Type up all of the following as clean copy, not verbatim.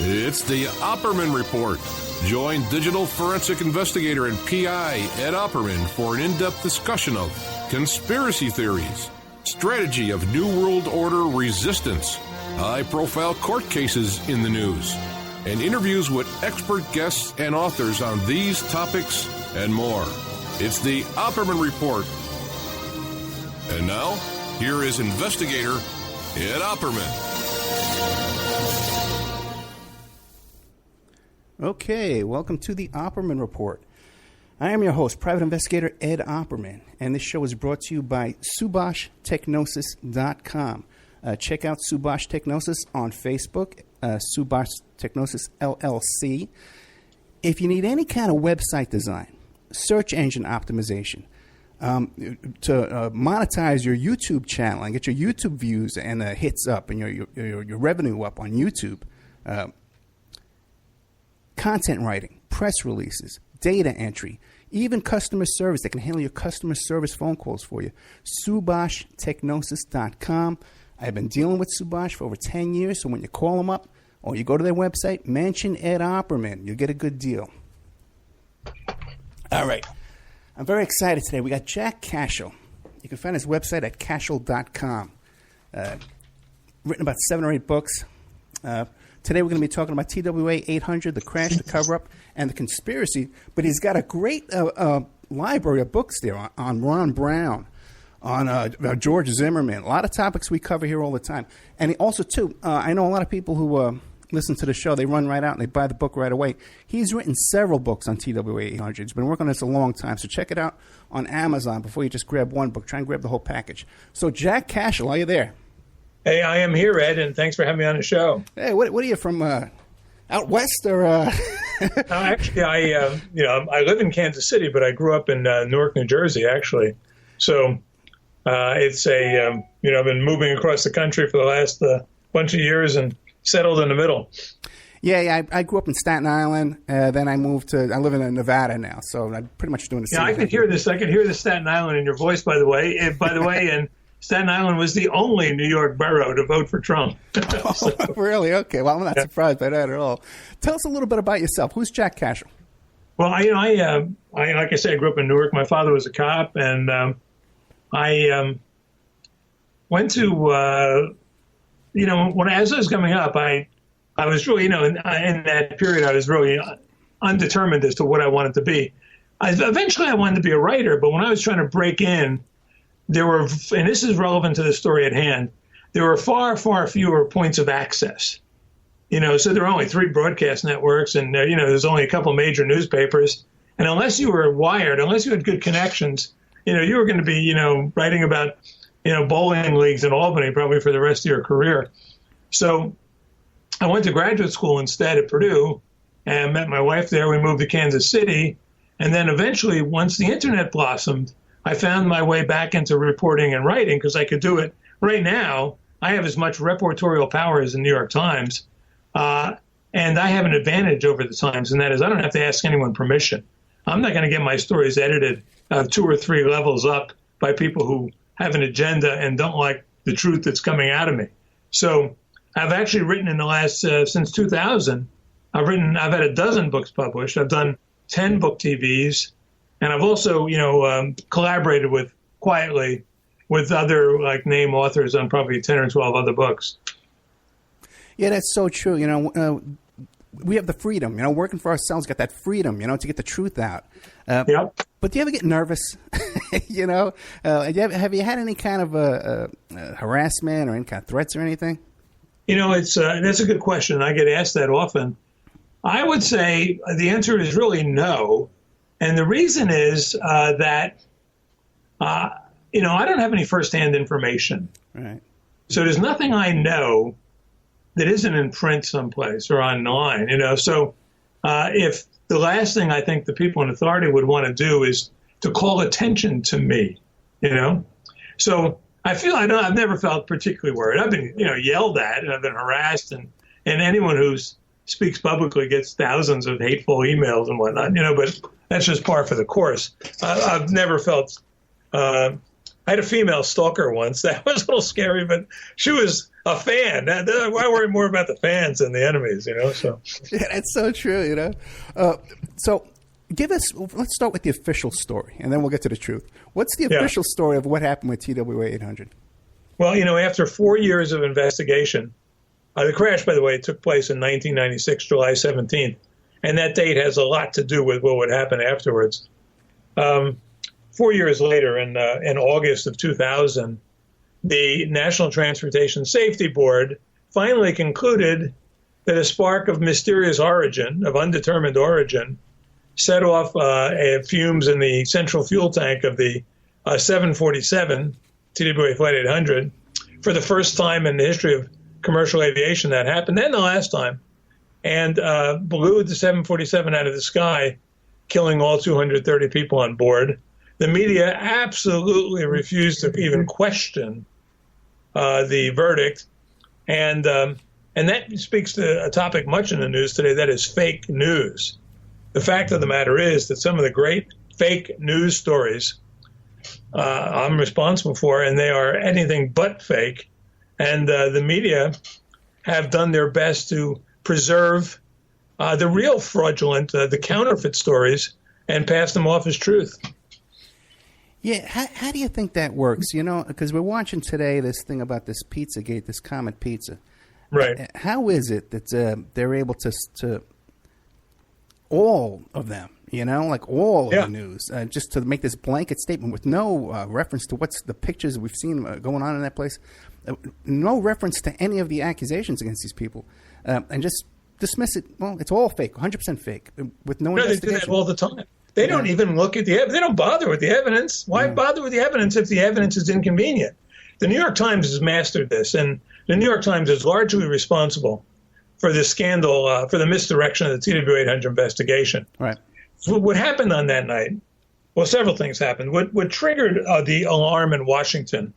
It's the Opperman Report. Join digital forensic investigator and PI Ed Opperman for an in-depth discussion of conspiracy theories, strategy of New World Order resistance, high-profile court cases in the news, and interviews with expert guests and authors on these topics and more. It's the Opperman Report. And now, here is investigator Ed Opperman. Okay, welcome to the Opperman Report. I am your host, Private Investigator Ed Opperman, and this show is brought to you by SubashTechnosis.com. Check out Subash Technosis on Facebook, Subash Technosis LLC. If you need any kind of website design, search engine optimization, to monetize your YouTube channel and get your YouTube views and hits up and your revenue up on YouTube, content writing, press releases, data entry, even customer service. They can handle your customer service phone calls for you. SubashTechnosis.com. I've been dealing with Subash for over 10 years, so when you call them up or you go to their website, mention Ed Opperman. You'll get a good deal. All right. I'm very excited today. We got Jack Cashill. You can find his website at cashill.com. Written about 7 or 8 books. Today we're going to be talking about TWA 800, the crash, the cover-up, and the conspiracy. But he's got a great library of books there on Ron Brown, on George Zimmerman. A lot of topics we cover here all the time. And he also, too, I know a lot of people who listen to the show, they run right out and they buy the book right away. He's written several books on TWA 800. He's been working on this a long time. So check it out on Amazon before you just grab one book. Try and grab the whole package. So Jack Cashill, are you there? Hey, I am here, Ed, and thanks for having me on the show. Hey, what are you from? Out west or? Actually, I live in Kansas City, but I grew up in Newark, New Jersey, actually. So it's I've been moving across the country for the last bunch of years and settled in the middle. Yeah, I grew up in Staten Island. Then I moved to. I live in Nevada now, so I'm pretty much doing the same. Yeah, I could hear this. I could hear the Staten Island in your voice, by the way. And Staten Island was the only New York borough to vote for Trump. Oh, really? Okay. Well, I'm not surprised by that at all. Tell us a little bit about yourself. Who's Jack Cashill? Well, I like I said, I grew up in Newark. My father was a cop, and I went to as I was coming up, I was really in that period I was really undetermined as to what I wanted to be. Eventually I wanted to be a writer, but when I was trying to break in, there were, and this is relevant to the story at hand, there were far, far fewer points of access. So there were only 3 broadcast networks, and there's only a couple major newspapers. And unless you were wired, unless you had good connections, you were going to be, writing about, bowling leagues in Albany probably for the rest of your career. So I went to graduate school instead at Purdue and met my wife there. We moved to Kansas City. And then eventually, once the internet blossomed, I found my way back into reporting and writing because I could do it. Right now, I have as much reportorial power as the New York Times, and I have an advantage over the Times, and that is I don't have to ask anyone permission. I'm not going to get my stories edited 2 or 3 levels up by people who have an agenda and don't like the truth that's coming out of me. So I've actually written in the last, since 2000, I've had a dozen books published. I've done 10 book TVs. And I've also, collaborated quietly with other name authors on probably 10 or 12 other books. Yeah, that's so true. We have the freedom, working for ourselves, got that freedom, to get the truth out. Yep. But do you ever get nervous? Have you had any kind of harassment or any kind of threats or anything? That's a good question. I get asked that often. I would say the answer is really no. And the reason is that, I don't have any firsthand information. Right. So there's nothing I know that isn't in print someplace or online, So if the last thing I think the people in authority would want to do is to call attention to me, So I feel I've never felt particularly worried. I've been, yelled at and I've been harassed, and anyone who speaks publicly gets thousands of hateful emails and whatnot, but that's just par for the course. I've never felt I had a female stalker once. That was a little scary, but she was a fan. I worry more about the fans than the enemies, So yeah, that's so true, So let's start with the official story, and then we'll get to the truth. What's the official story of what happened with TWA 800? Well, after 4 years of investigation, the crash, by the way, took place in 1996, July 17th, and that date has a lot to do with what would happen afterwards. 4 years later, in August of 2000, the National Transportation Safety Board finally concluded that a spark of mysterious origin, of undetermined origin, set off fumes in the central fuel tank of the 747 TWA Flight 800 for the first time in the history of commercial aviation. That happened, and the last time, and blew the 747 out of the sky, killing all 230 people on board. The media absolutely refused to even question the verdict, and that speaks to a topic much in the news today, that is fake news. The fact of the matter is that some of the great fake news stories I'm responsible for, and they are anything but fake, and the media have done their best to preserve the real fraudulent, the counterfeit stories, and pass them off as truth. Yeah, how do you think that works? Because we're watching today this thing about this Pizzagate, this Comet Pizza. Right. How is it that they're able to all of them, like all of the news, just to make this blanket statement with no reference to what's the pictures we've seen going on in that place, no reference to any of the accusations against these people, and just dismiss it? Well, it's all fake, 100% fake, with no investigation. They do that all the time. They don't even look at the evidence. They don't bother with the evidence. Why bother with the evidence if the evidence is inconvenient? The New York Times has mastered this, and the New York Times is largely responsible for this scandal, for the misdirection of the TWA 800 investigation. Right. So what happened on that night? Well, several things happened. What triggered the alarm in Washington,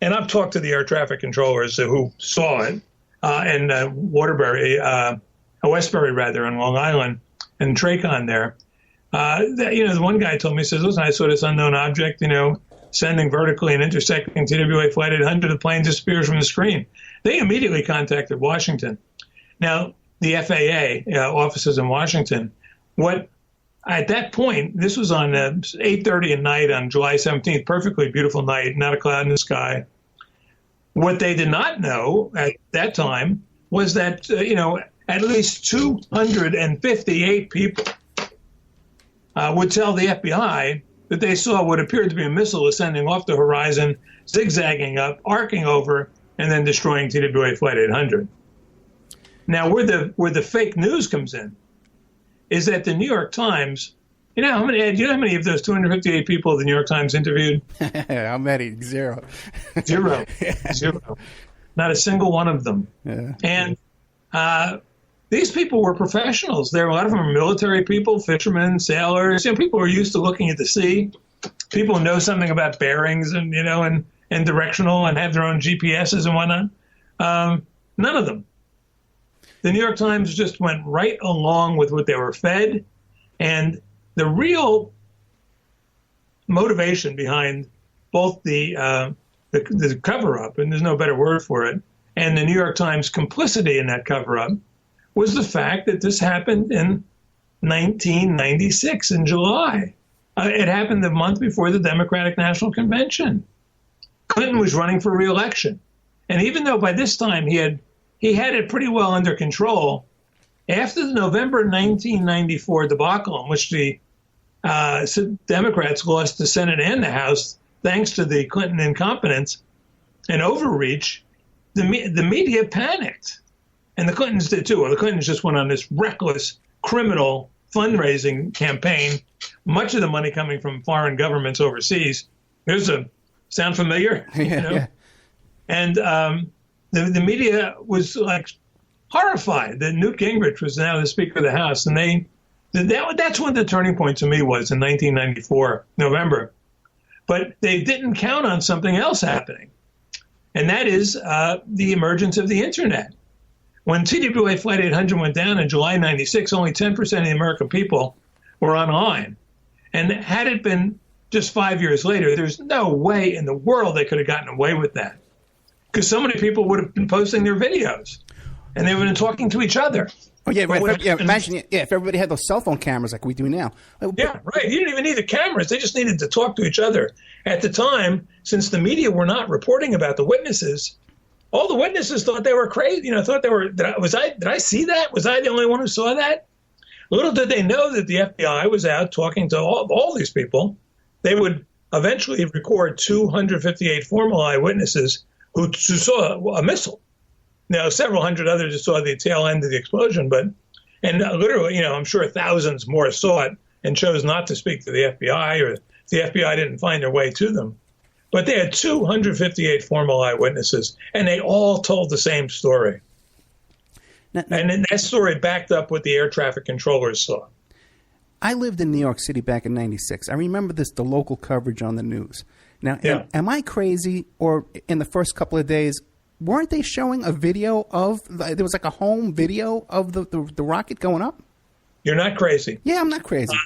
and I've talked to the air traffic controllers who saw it in Westbury rather, in Long Island, and Tracon there. The one guy told me, he says, listen, I saw this unknown object, sending vertically and intersecting TWA Flight 800. The plane disappears from the screen. They immediately contacted Washington. Now, the FAA offices in Washington, at that point, this was on 8:30 at night on July 17th, perfectly beautiful night, not a cloud in the sky. What they did not know at that time was that, at least 258 people would tell the FBI that they saw what appeared to be a missile ascending off the horizon, zigzagging up, arcing over, and then destroying TWA Flight 800. Now, where the fake news comes in is that the New York Times, how many of those 258 people the New York Times interviewed? How many? Zero. Zero. Not a single one of them. Yeah. And these people were professionals. A lot of them are military people, fishermen, sailors. People who are used to looking at the sea. People who know something about bearings and and directional and have their own GPSs and whatnot. None of them. The New York Times just went right along with what they were fed, and the real motivation behind both the cover-up, and there's no better word for it, and the New York Times complicity in that cover-up was the fact that this happened in 1996 in July. It happened the month before the Democratic National Convention. Clinton was running for re-election, and even though by this time he had it pretty well under control, after the November 1994 debacle in which the Democrats lost the Senate and the House thanks to the Clinton incompetence and overreach, the media panicked. And the Clintons did too. Well, the Clintons just went on this reckless, criminal fundraising campaign, much of the money coming from foreign governments overseas. Sound familiar? Yeah. And the media was like horrified that Newt Gingrich was now the Speaker of the House. And that's when the turning point to me was in 1994, November. But they didn't count on something else happening. And that is the emergence of the Internet. When TWA Flight 800 went down in July 96, only 10% of the American people were online. And had it been just 5 years later, there's no way in the world they could have gotten away with that, because so many people would have been posting their videos, and they would have been talking to each other. Oh yeah, right. Imagine if everybody had those cell phone cameras like we do now. Yeah, right. You didn't even need the cameras; they just needed to talk to each other. At the time, since the media were not reporting about the witnesses, all the witnesses thought they were crazy. Thought they were. Did I see that? Was I the only one who saw that? Little did they know that the FBI was out talking to all these people. They would eventually record 258 formal eyewitnesses who saw a missile. Now, several hundred others just saw the tail end of the explosion, and literally, I'm sure thousands more saw it and chose not to speak to the FBI, or the FBI didn't find their way to them. But they had 258 formal eyewitnesses, and they all told the same story. And then that story backed up what the air traffic controllers saw. I lived in New York City back in '96. I remember the local coverage on the news. Now, am I crazy, or in the first couple of days, weren't they showing a video of, there was like a home video of the rocket going up? You're not crazy. Yeah, I'm not crazy.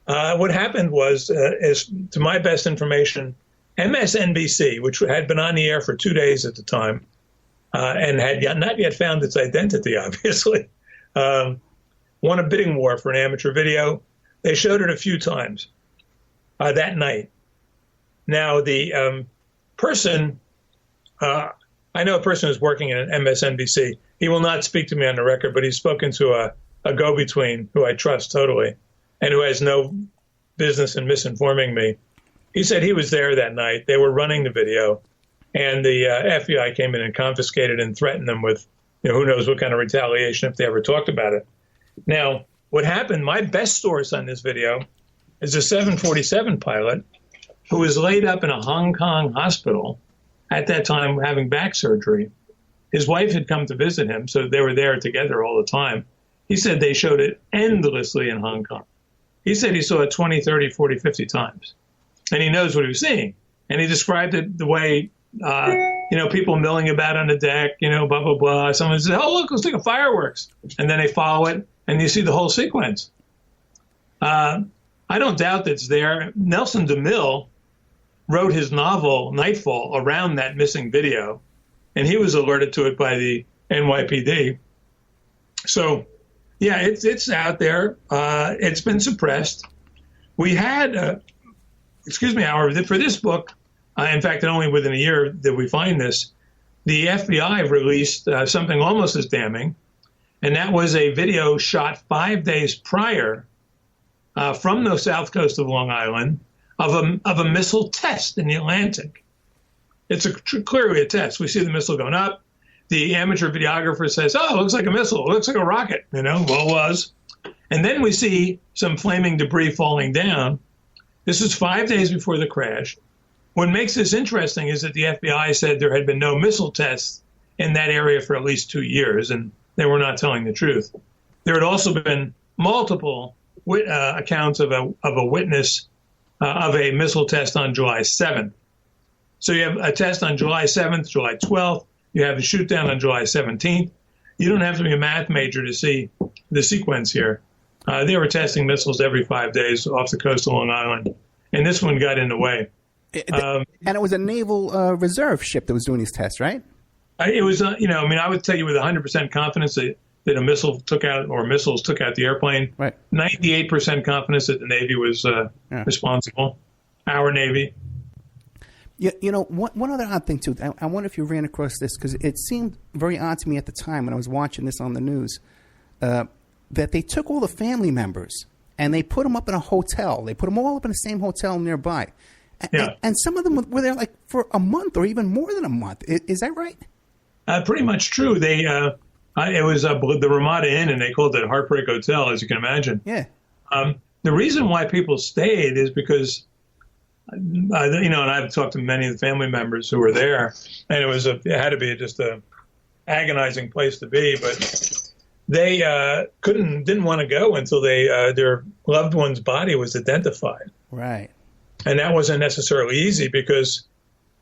What happened was, is to my best information, MSNBC, which had been on the air for 2 days at the time, and had not yet found its identity, obviously, won a bidding war for an amateur video. They showed it a few times that night. Now, the person, I know a person who's working at MSNBC. He will not speak to me on the record, but he's spoken to a go-between who I trust totally and who has no business in misinforming me. He said he was there that night. They were running the video, and the FBI came in and confiscated and threatened them with, who knows what kind of retaliation if they ever talked about it. Now, what happened, my best source on this video is a 747 pilot who was laid up in a Hong Kong hospital at that time having back surgery. His wife had come to visit him, so they were there together all the time. He said they showed it endlessly in Hong Kong. He said he saw it 20, 30, 40, 50 times. And he knows what he was seeing. And he described it the way, people milling about on the deck, blah, blah, blah. Someone says, oh, look, it's like a fireworks. And then they follow it, and you see the whole sequence. I don't doubt that it's there. Nelson DeMille wrote his novel, Nightfall, around that missing video, and he was alerted to it by the NYPD. So, yeah, it's out there. It's been suppressed. We had, however, for this book, in fact, only within a year did we find this, the FBI released something almost as damning, and that was a video shot 5 days prior from the south coast of Long Island of a missile test in the Atlantic. It's clearly a test. We see the missile going up. The amateur videographer says, oh, it looks like a missile. It looks like a rocket. Well, it was. And then we see some flaming debris falling down. This is 5 days before the crash. What makes this interesting is that the FBI said there had been no missile tests in that area for at least 2 years, and they were not telling the truth. There had also been multiple accounts of a witness of a missile test on July 7th. So you have a test on July 7th, July 12th. You have a shoot down on July 17th. You don't have to be a math major to see the sequence here. They were testing missiles every 5 days off the coast of Long Island, and this one got in the way. And it was a naval reserve ship that was doing these tests, right? It was, I would tell you with 100% confidence that a missile took out, or missiles took out the airplane. Right. 98% confidence that the Navy was responsible, our Navy. One other odd thing, too. I wonder if you ran across this, because it seemed very odd to me at the time when I was watching this on the news, that they took all the family members and they put them up in a hotel. They put them all up in the same hotel nearby. And some of them were there like for a month or even more than a month. Is that right? Pretty much true. They it was the Ramada Inn, and they called it Heartbreak Hotel, as you can imagine. Yeah. The reason why people stayed is because, and I've talked to many of the family members who were there, and it had to be just a agonizing place to be, but they didn't want to go until their loved one's body was identified. Right. And that wasn't necessarily easy because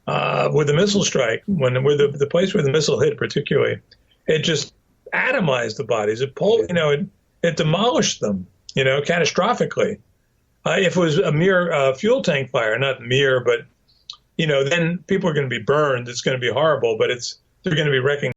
with the missile strike, with the place where the missile hit particularly, it just atomized the bodies. It demolished them, catastrophically. If it was a mere fuel tank fire, not mere, but then people are going to be burned. It's going to be horrible, but they're going to be recognized